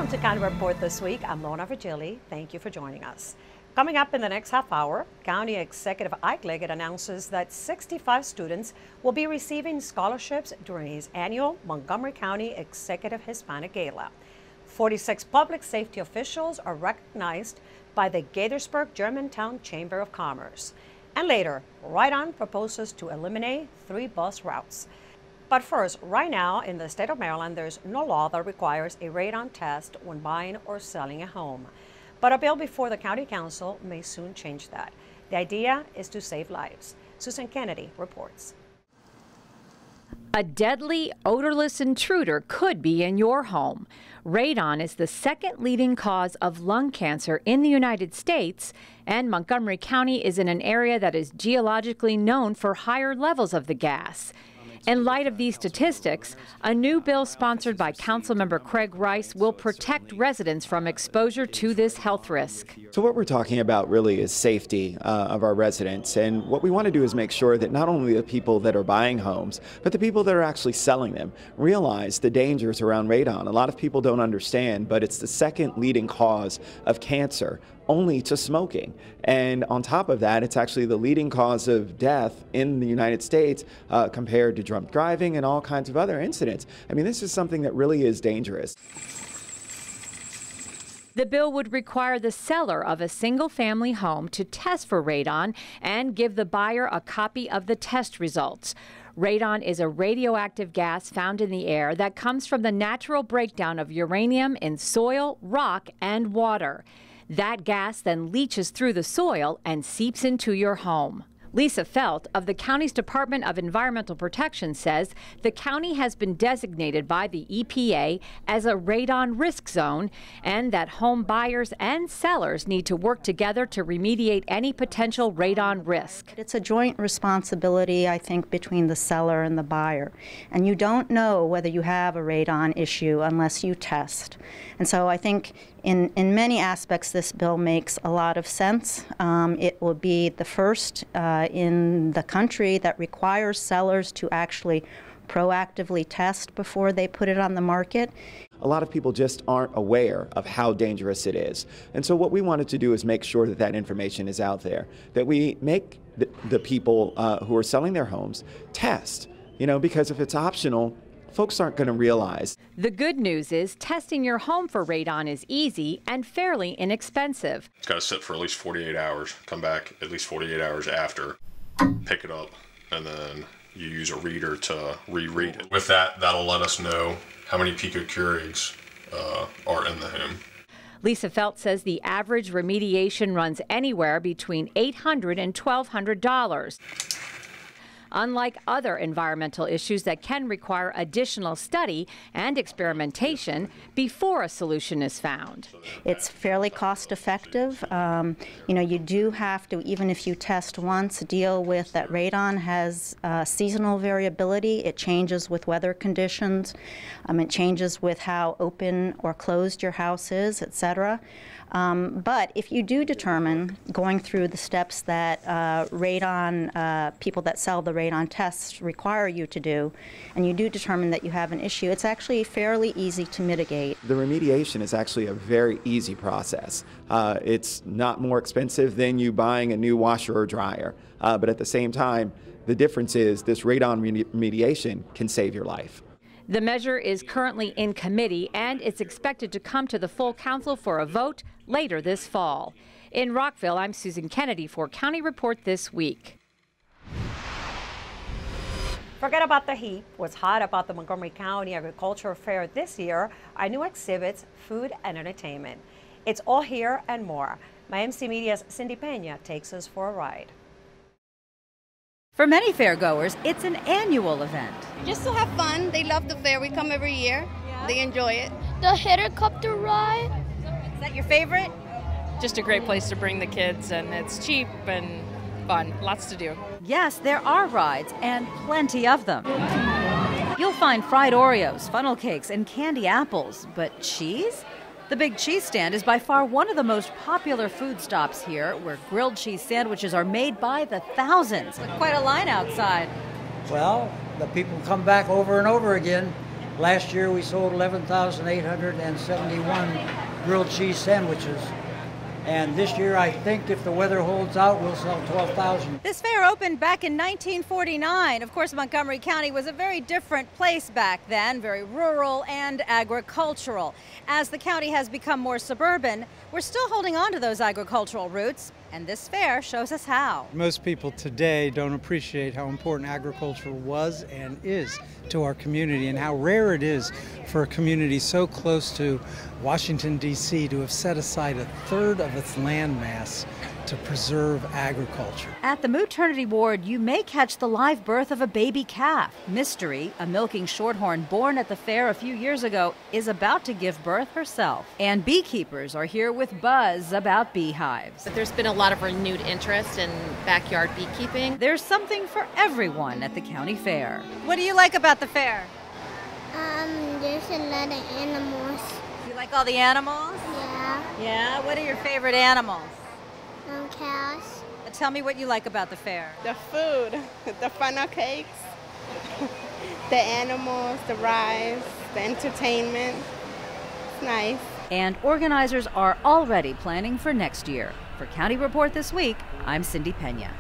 Welcome to County Report this week. I'm Lorna Virgili. Thank you for joining us. Coming up in the next half hour, County Executive Ike Leggett announces that 65 students will be receiving scholarships during his annual Montgomery County Executive Hispanic Gala. 46 public safety officials are recognized by the Gaithersburg Germantown Chamber of Commerce. And later, Ride-On proposes to eliminate 3 bus routes. But first, right now in the state of Maryland, there's no law that requires a radon test when buying or selling a home. But a bill before the County Council may soon change that. The idea is to save lives. Susan Kennedy reports. A deadly, odorless intruder could be in your home. Radon is the second leading cause of lung cancer in the United States, and Montgomery County is in an area that is geologically known for higher levels of the gas. In light of these statistics, a new bill sponsored by Councilmember Craig Rice will protect residents from exposure to this health risk. So what we're talking about really is safety of our residents, and what we want to do is make sure that not only the people that are buying homes, but the people that are actually selling them realize the dangers around radon. A lot of people don't understand, but it's the second leading cause of cancer, only to smoking. And on top of that, it's actually the leading cause of death in the United States compared to drunk driving and all kinds of other incidents. I mean, this is something that really is dangerous. The bill would require the seller of a single-family home to test for radon and give the buyer a copy of the test results. Radon is a radioactive gas found in the air that comes from the natural breakdown of uranium in soil, rock, and water. That gas then leaches through the soil and seeps into your home. Lisa Felt of the county's Department of Environmental Protection says the county has been designated by the EPA as a radon risk zone and that home buyers and sellers need to work together to remediate any potential radon risk. It's a joint responsibility, I think, between the seller and the buyer. And you don't know whether you have a radon issue unless you test. And so I think in many aspects, this bill makes a lot of sense. It will be the first in the country that requires sellers to actually proactively test before they put it on the market. A lot of people just aren't aware of how dangerous it is. And so what we wanted to do is make sure that that information is out there, that we make the people who are selling their homes test, because if it's optional, folks aren't going to realize. The good news is testing your home for radon is easy and fairly inexpensive. It's got to sit for at least 48 hours, come back at least 48 hours after, pick it up, and then you use a reader to reread it. With that, that'll let us know how many picocuries are in the home. Lisa Felt says the average remediation runs anywhere between $800 and $1,200. Unlike other environmental issues that can require additional study and experimentation before a solution is found. It's fairly cost effective. You do have to, even if you test once, deal with that radon has seasonal variability. It changes with weather conditions. It changes with how open or closed your house is, etc. But if you do determine, going through the steps that radon, people that sell the radon tests require you to do, and you do determine that you have an issue, it's actually fairly easy to mitigate. The remediation is actually a very easy process. It's not more expensive than you buying a new washer or dryer. But at the same time, the difference is this radon remediation can save your life. The measure is currently in committee and it's expected to come to the full council for a vote later this fall. In Rockville, I'm Susan Kennedy for County Report This Week. Forget about the heat. What's hot about the Montgomery County Agricultural Fair this year are new exhibits, food, and entertainment. It's all here and more. My MC Media's Cindy Pena takes us for a ride. For many fairgoers, it's an annual event. Just to have fun. They love the fair. We come every year. Yeah. They enjoy it. The helicopter ride. Is that your favorite? Just a great place to bring the kids, and it's cheap and fun. Lots to do. Yes, there are rides, and plenty of them. You'll find fried Oreos, funnel cakes, and candy apples. But cheese? The Big Cheese Stand is by far one of the most popular food stops here, where grilled cheese sandwiches are made by the thousands. Quite a line outside. Well, the people come back over and over again. Last year we sold 11,871 grilled cheese sandwiches. And this year, I think if the weather holds out, we'll sell 12,000. This fair opened back in 1949. Of course, Montgomery County was a very different place back then, very rural and agricultural. As the county has become more suburban, we're still holding on to those agricultural roots, and this fair shows us how. Most people today don't appreciate how important agriculture was and is to our community, and how rare it is for a community so close to Washington, D.C. to have set aside a third of its land mass to preserve agriculture. At the maternity ward, you may catch the live birth of a baby calf. Mystery, a milking shorthorn born at the fair a few years ago, is about to give birth herself. And beekeepers are here with buzz about beehives. But there's been a lot of renewed interest in backyard beekeeping. There's something for everyone at the county fair. What do you like about the fair? There's a lot of animals. You like all the animals? Yeah. Yeah? What are your favorite animals? Cows. Tell me what you like about the fair. The food, the funnel cakes, the animals, the rides, the entertainment. It's nice. And organizers are already planning for next year. For County Report This Week, I'm Cindy Pena.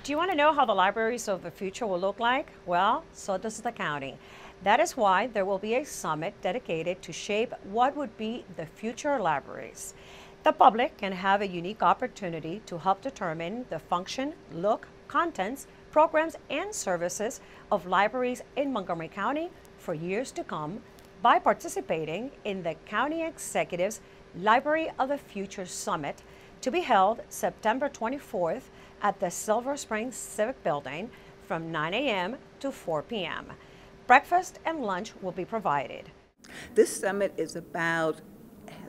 Do you want to know how the libraries of the future will look like? Well, so does the county. That is why there will be a summit dedicated to shape what would be the future libraries. The public can have a unique opportunity to help determine the function, look, contents, programs, and services of libraries in Montgomery County for years to come by participating in the County Executive's Library of the Future Summit, to be held September 24th at the Silver Springs Civic Building from 9 a.m. to 4 p.m. Breakfast and lunch will be provided. This summit is about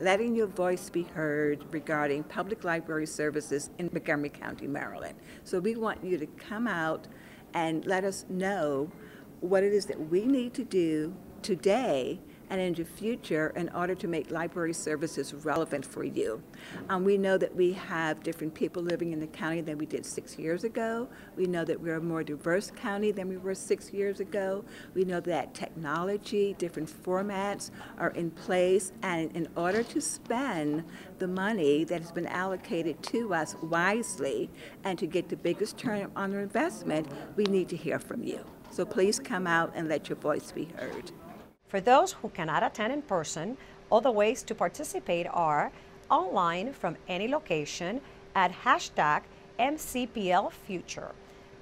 letting your voice be heard regarding public library services in Montgomery County, Maryland. So we want you to come out and let us know what it is that we need to do today and in the future in order to make library services relevant for you. We know that we have different people living in the county than we did 6 years ago. We know that we're a more diverse county than we were 6 years ago. We know that technology, different formats are in place, and in order to spend the money that has been allocated to us wisely and to get the biggest return on our investment, we need to hear from you. So please come out and let your voice be heard. For those who cannot attend in person, other ways to participate are online from any location at #MCPLFuture.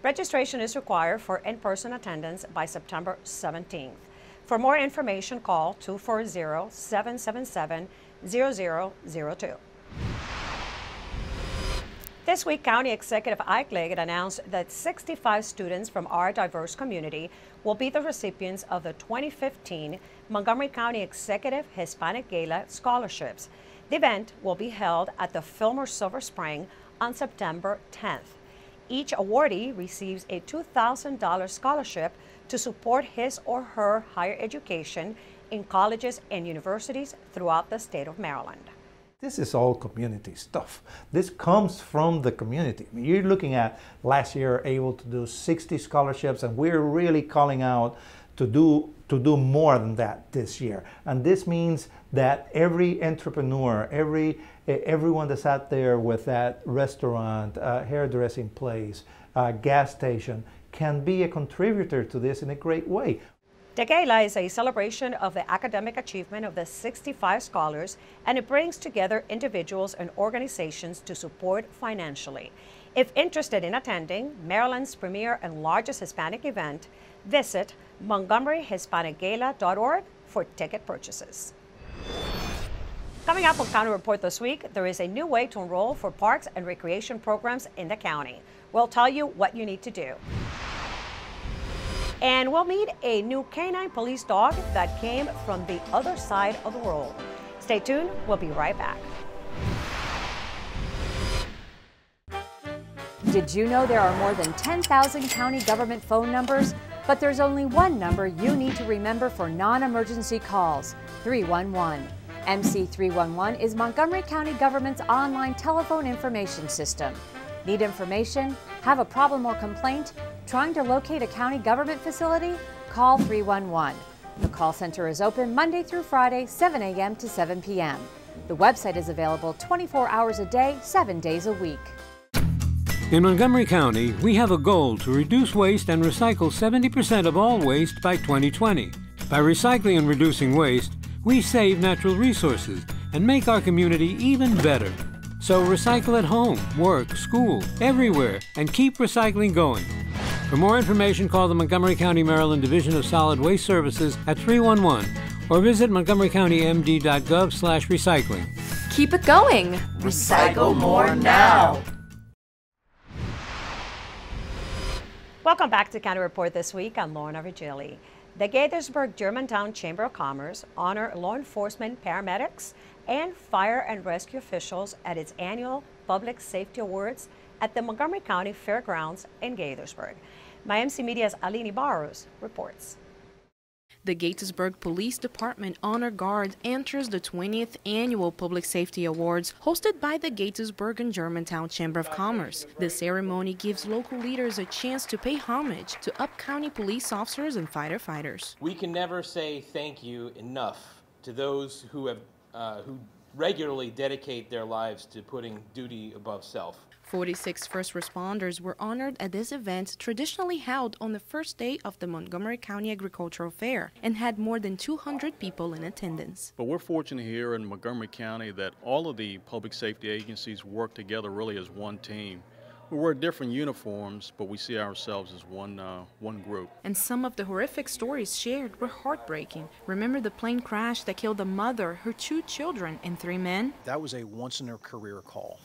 Registration is required for in-person attendance by September 17th. For more information, call 240-777-0002. This week, County Executive Ike Leggett announced that 65 students from our diverse community will be the recipients of the 2015 Montgomery County Executive Hispanic Gala Scholarships. The event will be held at the Fillmore Silver Spring on September 10th. Each awardee receives a $2,000 scholarship to support his or her higher education in colleges and universities throughout the state of Maryland. This is all community stuff. This comes from the community. I mean, you're looking at last year able to do 60 scholarships, and we're really calling out to do more than that this year. And this means that every entrepreneur, everyone that's out there with that restaurant, hairdressing place, gas station, can be a contributor to this in a great way. The Gala is a celebration of the academic achievement of the 65 scholars, and it brings together individuals and organizations to support financially. If interested in attending Maryland's premier and largest Hispanic event, visit MontgomeryHispanicGala.org for ticket purchases. Coming up on County Report This Week, there is a new way to enroll for parks and recreation programs in the county. We'll tell you what you need to do. And we'll meet a new canine police dog that came from the other side of the world. Stay tuned, we'll be right back. Did you know there are more than 10,000 county government phone numbers? But there's only one number you need to remember for non-emergency calls, 311. MC311 is Montgomery County government's online telephone information system. Need information? Have a problem or complaint? Trying to locate a county government facility? Call 311. The call center is open Monday through Friday, 7 a.m. to 7 p.m. The website is available 24 hours a day, 7 days a week. In Montgomery County, we have a goal to reduce waste and recycle 70% of all waste by 2020. By recycling and reducing waste, we save natural resources and make our community even better. So recycle at home, work, school, everywhere, and keep recycling going. For more information, call the Montgomery County, Maryland Division of Solid Waste Services at 311 or visit montgomerycountymd.gov/recycling. Keep it going. Recycle more now. Welcome back to County Report this week. I'm Lorna Virgili. The Gaithersburg Germantown Chamber of Commerce honor law enforcement, paramedics, and fire and rescue officials at its annual Public Safety Awards at the Montgomery County Fairgrounds in Gaithersburg. MC Media's Aline Barros reports. The Gaithersburg Police Department Honor Guard enters the 20th Annual Public Safety Awards hosted by the Gaithersburg and Germantown Chamber of Commerce. The ceremony gives local leaders a chance to pay homage to up-county police officers and firefighters. We can never say thank you enough to those who regularly dedicate their lives to putting duty above self. 46 first responders were honored at this event, traditionally held on the first day of the Montgomery County Agricultural Fair, and had more than 200 people in attendance. But we're fortunate here in Montgomery County that all of the public safety agencies work together really as one team. We wear different uniforms, but we see ourselves as one group. And some of the horrific stories shared were heartbreaking. Remember the plane crash that killed a mother, her 2 children, and 3 men? That was a once-in-a-career call.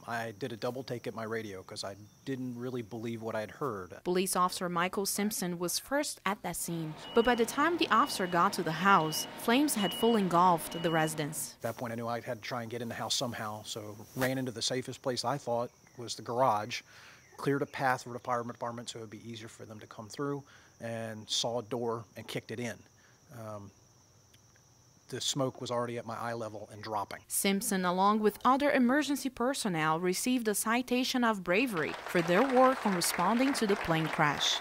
I did a double take at my radio because I didn't really believe what I'd heard. Police officer Michael Simpson was first at that scene, but by the time the officer got to the house, flames had fully engulfed the residence. At that point I knew I had to try and get in the house somehow, so ran into the safest place I thought was the garage, cleared a path for the fire department so it would be easier for them to come through, and saw a door and kicked it in. The smoke was already at my eye level and dropping. Simpson, along with other emergency personnel, received a citation of bravery for their work on responding to the plane crash.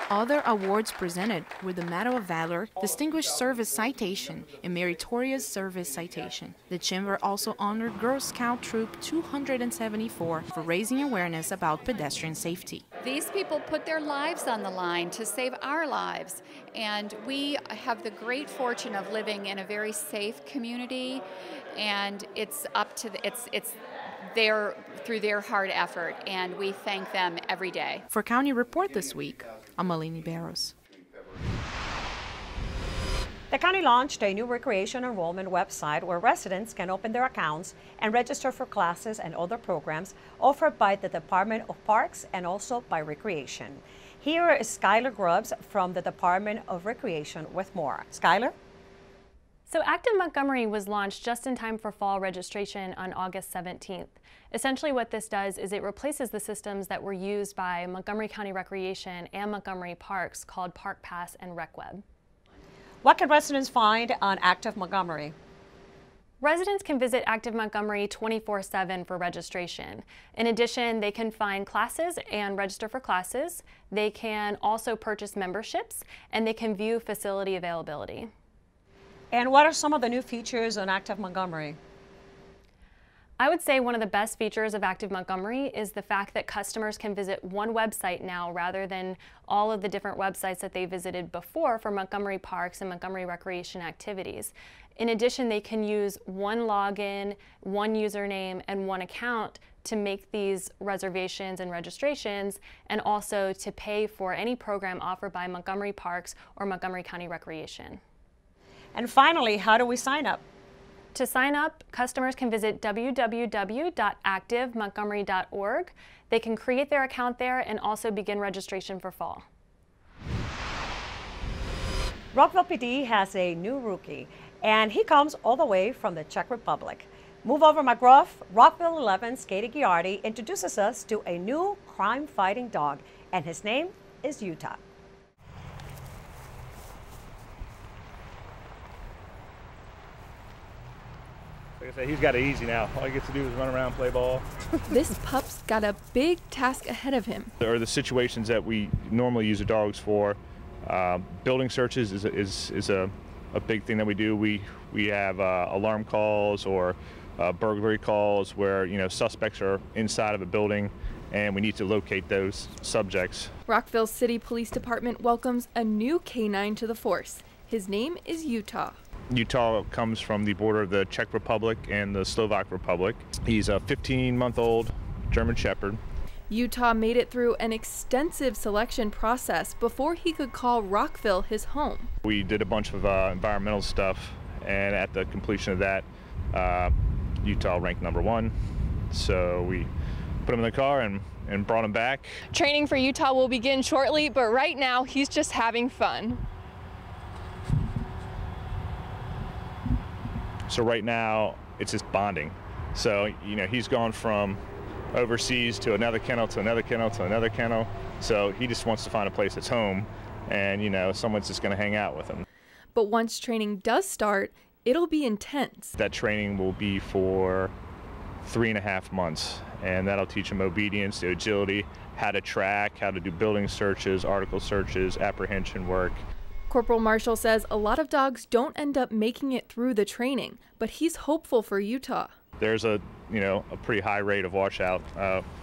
Other awards presented were the Medal of Valor, Distinguished Service Citation, and Meritorious Service Citation. The Chamber also honored Girl Scout Troop 274 for raising awareness about pedestrian safety. These people put their lives on the line to save our lives, and we have the great fortune of living in a very safe community, and it's up to through their hard effort, and we thank them every day. For County Report this week, I'm Aline Barros. The county launched a new recreation enrollment website where residents can open their accounts and register for classes and other programs offered by the Department of Parks and also by Recreation. Here is Skylar Grubbs from the Department of Recreation with more. Skylar? So Active Montgomery was launched just in time for fall registration on August 17th. Essentially what this does is it replaces the systems that were used by Montgomery County Recreation and Montgomery Parks called Park Pass and RecWeb. What can residents find on Active Montgomery? Residents can visit Active Montgomery 24/7 for registration. In addition, they can find classes and register for classes. They can also purchase memberships, and they can view facility availability. And what are some of the new features on Active Montgomery? I would say one of the best features of Active Montgomery is the fact that customers can visit one website now rather than all of the different websites that they visited before for Montgomery Parks and Montgomery Recreation activities. In addition, they can use one login, one username, and one account to make these reservations and registrations, and also to pay for any program offered by Montgomery Parks or Montgomery County Recreation. And finally, how do we sign up? To sign up, customers can visit www.activemontgomery.org. They can create their account there and also begin registration for fall. Rockville PD has a new rookie, and he comes all the way from the Czech Republic. Move over McGruff, Rockville 11's Katie Giardi introduces us to a new crime-fighting dog, and his name is Utah. Like I said, he's got it easy now. All he gets to do is run around, play ball. This pup's got a big task ahead of him. There are the situations that we normally use the dogs for. Building searches is a big thing that we do. We have alarm calls or burglary calls where, you know, suspects are inside of a building and we need to locate those subjects. Rockville City Police Department welcomes a new canine to the force. His name is Utah. Utah comes from the border of the Czech Republic and the Slovak Republic. He's a 15-month-old German Shepherd. Utah made it through an extensive selection process before he could call Rockville his home. We did a bunch of environmental stuff, and at the completion of that, Utah ranked #1. So we put him in the car and brought him back. Training for Utah will begin shortly, but right now he's just having fun. So right now, it's just bonding. So, you know, he's gone from overseas to another kennel, to another kennel, to another kennel. So he just wants to find a place that's home and, you know, someone's just gonna hang out with him. But once training does start, it'll be intense. That training will be for 3.5 months, and that'll teach him obedience, agility, how to track, how to do building searches, article searches, apprehension work. Corporal Marshall says a lot of dogs don't end up making it through the training, but he's hopeful for Utah. There's a pretty high rate of washout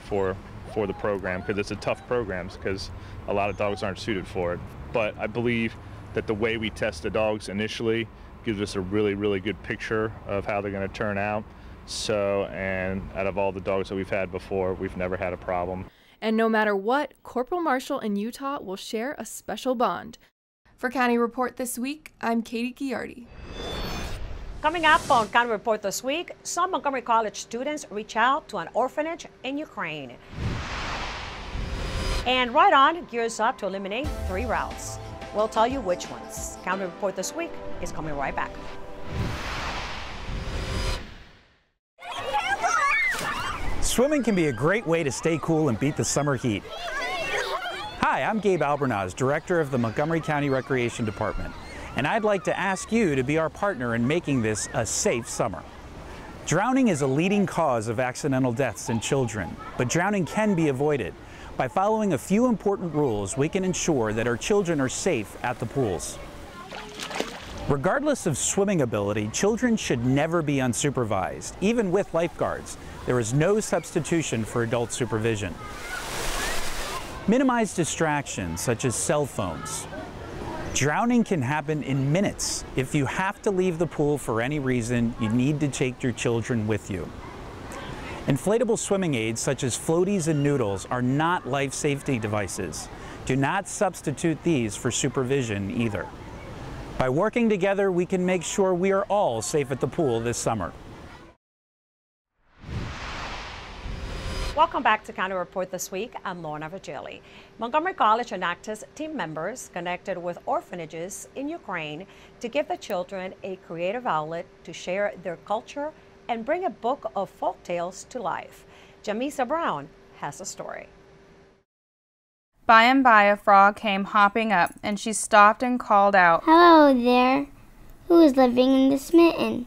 for the program, because it's a tough program, because a lot of dogs aren't suited for it. But I believe that the way we test the dogs initially gives us a really, really good picture of how they're going to turn out. So, and out of all the dogs that we've had before, we've never had a problem. And no matter what, Corporal Marshall and Utah will share a special bond. For County Report This Week, I'm Katie Giardi. Coming up on County Report This Week, some Montgomery College students reach out to an orphanage in Ukraine. And Right On gears up to eliminate 3 routes. We'll tell you which ones. County Report This Week is coming right back. Swimming can be a great way to stay cool and beat the summer heat. Hi, I'm Gabe Albernaz, Director of the Montgomery County Recreation Department, and I'd like to ask you to be our partner in making this a safe summer. Drowning is a leading cause of accidental deaths in children, but drowning can be avoided. By following a few important rules, we can ensure that our children are safe at the pools. Regardless of swimming ability, children should never be unsupervised. Even with lifeguards, there is no substitution for adult supervision. Minimize distractions such as cell phones. Drowning can happen in minutes. If you have to leave the pool for any reason, you need to take your children with you. Inflatable swimming aids such as floaties and noodles are not life safety devices. Do not substitute these for supervision either. By working together, we can make sure we are all safe at the pool this summer. Welcome back to County Report This Week. I'm Lorna Virgili. Montgomery College and Actus team members connected with orphanages in Ukraine to give the children a creative outlet to share their culture and bring a book of folk tales to life. Jamisa Brown has a story. By and by, a frog came hopping up, and she stopped and called out, "Hello there. Who is living in this mitten?"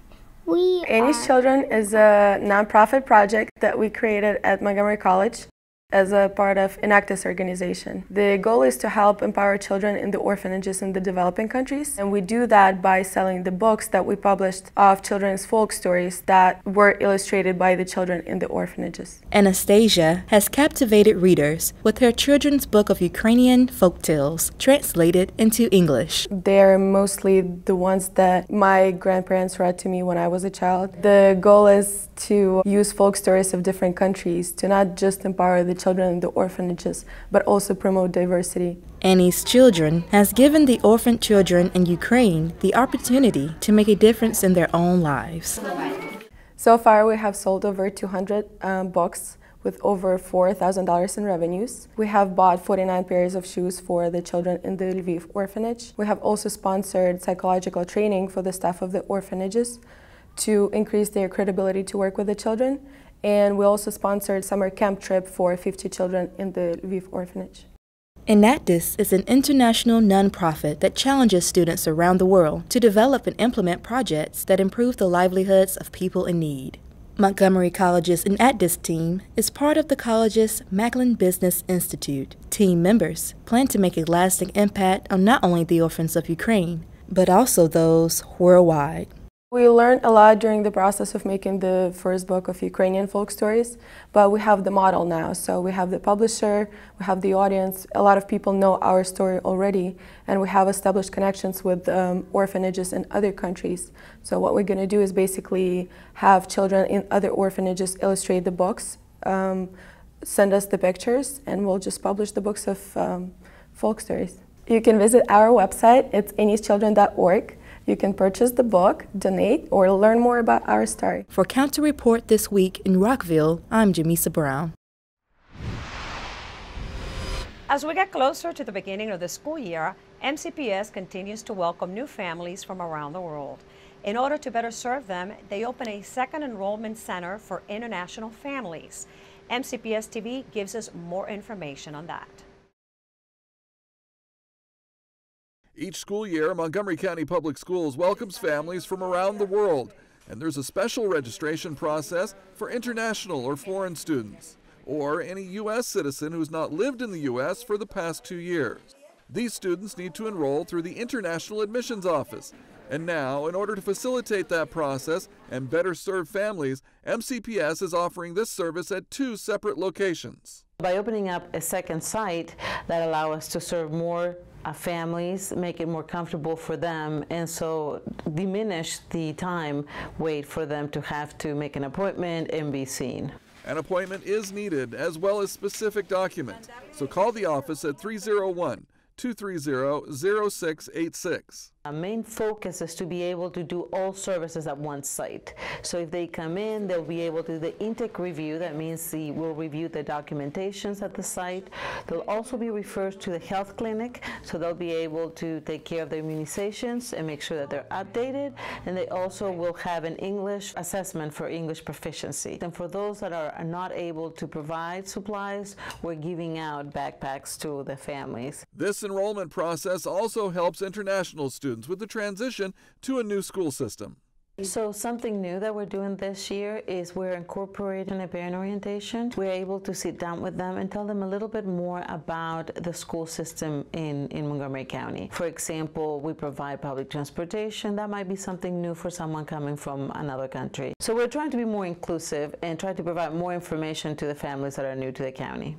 Annie's Children is a nonprofit project that we created at Montgomery College as a part of an Actus organization. The goal is to help empower children in the orphanages in the developing countries, and we do that by selling the books that we published of children's folk stories that were illustrated by the children in the orphanages. Anastasia has captivated readers with her children's book of Ukrainian folktales translated into English. They're mostly the ones that my grandparents read to me when I was a child. The goal is to use folk stories of different countries to not just empower the children in the orphanages, but also promote diversity. Annie's Children has given the orphaned children in Ukraine the opportunity to make a difference in their own lives. So far, we have sold over 200 books with over $4,000 in revenues. We have bought 49 pairs of shoes for the children in the Lviv orphanage. We have also sponsored psychological training for the staff of the orphanages to increase their credibility to work with the children. And we also sponsored summer camp trip for 50 children in the Lviv orphanage. Enactus is an international nonprofit that challenges students around the world to develop and implement projects that improve the livelihoods of people in need. Montgomery College's Enactus team is part of the college's Macklin Business Institute. Team members plan to make a lasting impact on not only the orphans of Ukraine, but also those worldwide. We learned a lot during the process of making the first book of Ukrainian folk stories, but we have the model now. So we have the publisher, we have the audience, a lot of people know our story already, and we have established connections with orphanages in other countries. So what we're going to do is basically have children in other orphanages illustrate the books, send us the pictures, and we'll just publish the books of folk stories. You can visit our website, it's ennischildren.org. You can purchase the book, donate, or learn more about our story. For Counter Report This Week in Rockville, I'm Jamisa Brown. As we get closer to the beginning of the school year, MCPS continues to welcome new families from around the world. In order to better serve them, they open a second enrollment center for international families. MCPS TV gives us more information on that. Each school year, Montgomery County Public Schools welcomes families from around the world, and there's a special registration process for international or foreign students, or any U.S. citizen who's not lived in the U.S. for the past 2 years. These students need to enroll through the International Admissions Office, and now, in order to facilitate that process and better serve families, MCPS is offering this service at 2 separate locations. By opening up a second site that allows us to serve more families, make it more comfortable for them, and so diminish the time wait for them to have to make an appointment and be seen. An appointment is needed, as well as specific documents, so call the office at 301-230-0686. Our main focus is to be able to do all services at one site. So if they come in, they'll be able to do the intake review. That means we'll review the documentations at the site. They'll also be referred to the health clinic, so they'll be able to take care of their immunizations and make sure that they're updated. And they also will have an English assessment for English proficiency. And for those that are not able to provide supplies, we're giving out backpacks to the families. This enrollment process also helps international students with the transition to a new school system. So something new that we're doing this year is we're incorporating a parent orientation. We're able to sit down with them and tell them a little bit more about the school system in Montgomery County. For example, we provide public transportation. That might be something new for someone coming from another country. So we're trying to be more inclusive and try to provide more information to the families that are new to the county.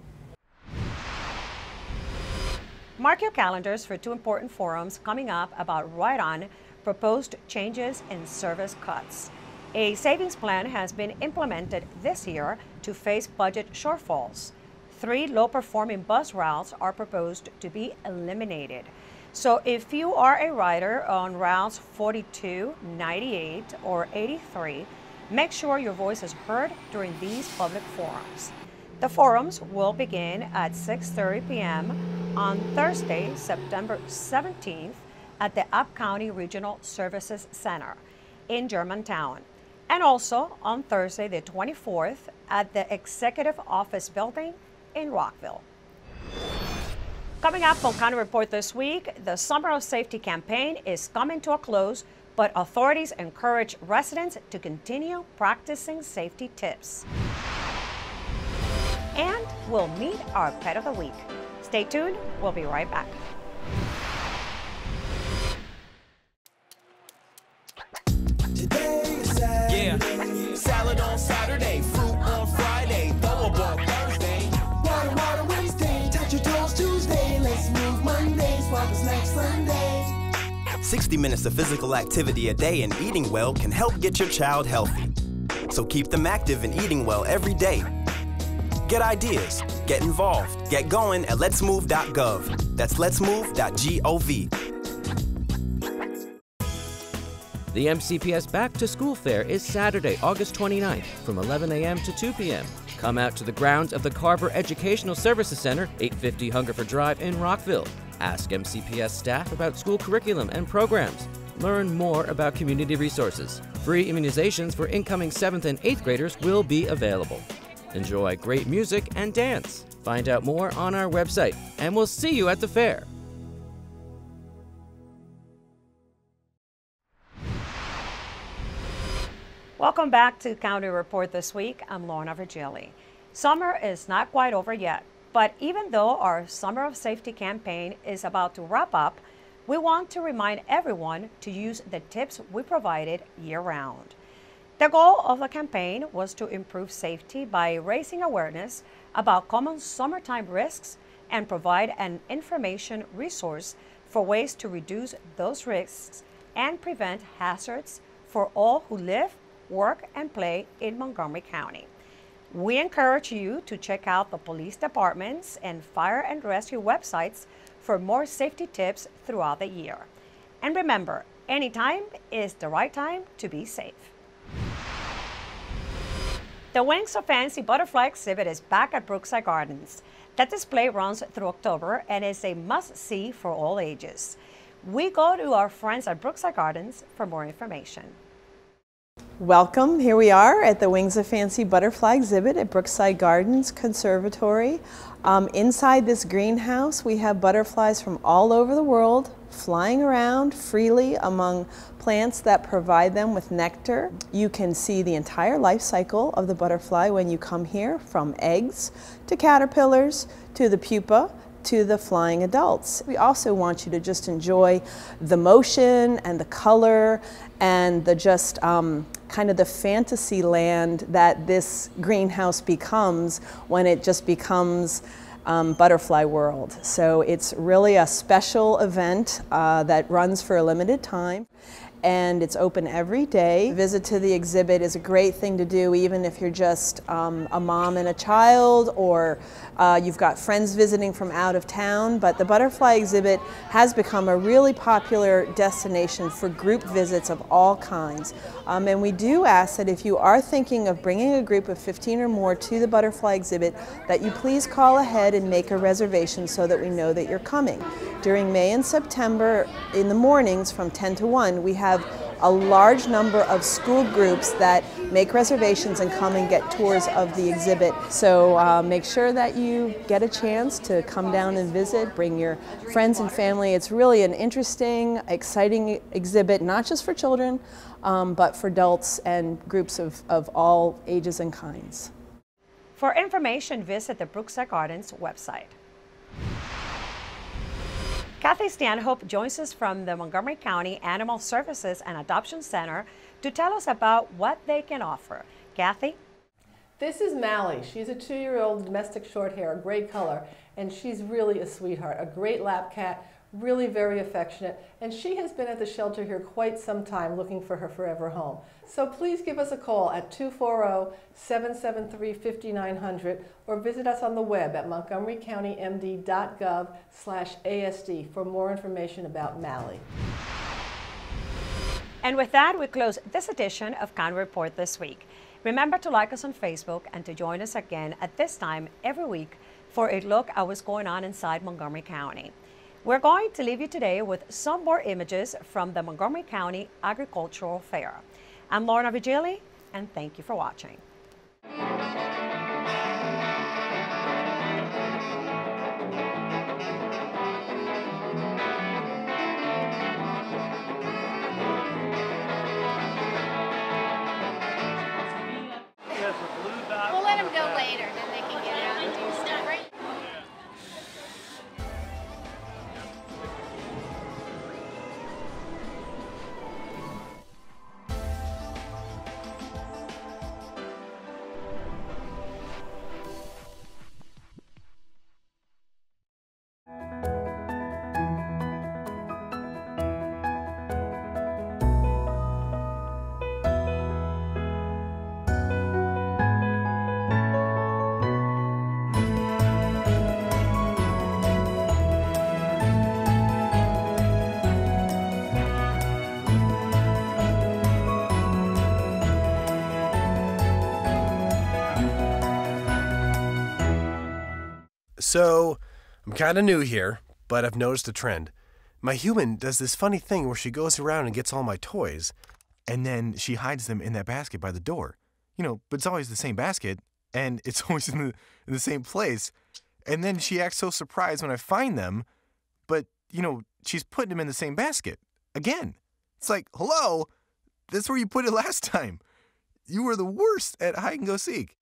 Mark your calendars for 2 important forums coming up about Right On, proposed changes in service cuts. A savings plan has been implemented this year to face budget shortfalls. 3 low-performing bus routes are proposed to be eliminated. So if you are a rider on routes 42, 98, or 83, make sure your voice is heard during these public forums. The forums will begin at 6:30 p.m. on Thursday, September 17th at the Up County Regional Services Center in Germantown, and also on Thursday the 24th at the Executive Office Building in Rockville. Coming up on County Report this week, the Summer of Safety campaign is coming to a close, but authorities encourage residents to continue practicing safety tips. And we'll meet our Pet of the Week. Stay tuned, we'll be right back. Yeah, salad on Saturday, fruit on Friday, throw up on Thursday. Water Wednesday, touch your toes Tuesday, let's move Monday, spark snacks Sunday. 60 minutes of physical activity a day and eating well can help get your child healthy. So keep them active and eating well every day. Get ideas, get involved, get going at letsmove.gov. That's letsmove.gov. The MCPS Back to School Fair is Saturday, August 29th from 11 a.m. to 2 p.m. Come out to the grounds of the Carver Educational Services Center, 850 Hungerford Drive in Rockville. Ask MCPS staff about school curriculum and programs. Learn more about community resources. Free immunizations for incoming 7th and 8th graders will be available. Enjoy great music and dance. Find out more on our website, and we'll see you at the fair. Welcome back to County Report this week. I'm Lorna Virgili. Summer is not quite over yet, but even though our Summer of Safety campaign is about to wrap up, we want to remind everyone to use the tips we provided year-round. The goal of the campaign was to improve safety by raising awareness about common summertime risks and provide an information resource for ways to reduce those risks and prevent hazards for all who live, work, and play in Montgomery County. We encourage you to check out the police departments and fire and rescue websites for more safety tips throughout the year. And remember, anytime is the right time to be safe. The Wings of Fancy Butterfly exhibit is back at Brookside Gardens. That display runs through October and is a must-see for all ages. We go to our friends at Brookside Gardens for more information. Welcome. Here we are at the Wings of Fancy Butterfly exhibit at Brookside Gardens Conservatory. Inside this greenhouse, we have butterflies from all over the world flying around freely among plants that provide them with nectar. You can see the entire life cycle of the butterfly when you come here, from eggs to caterpillars to the pupa to the flying adults. We also want you to just enjoy the motion and the color and the just kind of the fantasy land that this greenhouse becomes when it just becomes Butterfly World. So it's really a special event that runs for a limited time, and it's open every day. A visit to the exhibit is a great thing to do even if you're just a mom and a child, or you've got friends visiting from out of town. But the butterfly exhibit has become a really popular destination for group visits of all kinds. And we do ask that if you are thinking of bringing a group of 15 or more to the butterfly exhibit, that you please call ahead and make a reservation so that we know that you're coming. During May and September, in the mornings from 10 to 1, we have a large number of school groups that make reservations and come and get tours of the exhibit. So make sure that you get a chance to come down and visit, bring your friends and family. It's really an interesting, exciting exhibit, not just for children, but for adults and groups of all ages and kinds. For information, visit the Brookside Gardens website. Kathy Stanhope joins us from the Montgomery County Animal Services and Adoption Center to tell us about what they can offer. Kathy? This is Mally. She's a 2-year-old domestic short hair, a great color, and she's really a sweetheart, a great lap cat, really very affectionate, and she has been at the shelter here quite some time looking for her forever home. So please give us a call at 240-773-5900 or visit us on the web at montgomerycountymd.gov/ASD for more information about Mally. And with that, we close this edition of County Report this week. Remember to like us on Facebook and to join us again at this time every week for a look at what's going on inside Montgomery County. We're going to leave you today with some more images from the Montgomery County Agricultural Fair. I'm Lorna Vigili, and thank you for watching. We'll let them go later, then they can get out and do stuff, right? So, I'm kind of new here, but I've noticed a trend. My human does this funny thing where she goes around and gets all my toys, and then she hides them in that basket by the door. You know, but it's always the same basket, and it's always in the same place. And then she acts so surprised when I find them, but, she's putting them in the same basket. Again. It's like, hello, that's where you put it last time. You were the worst at hide and go seek.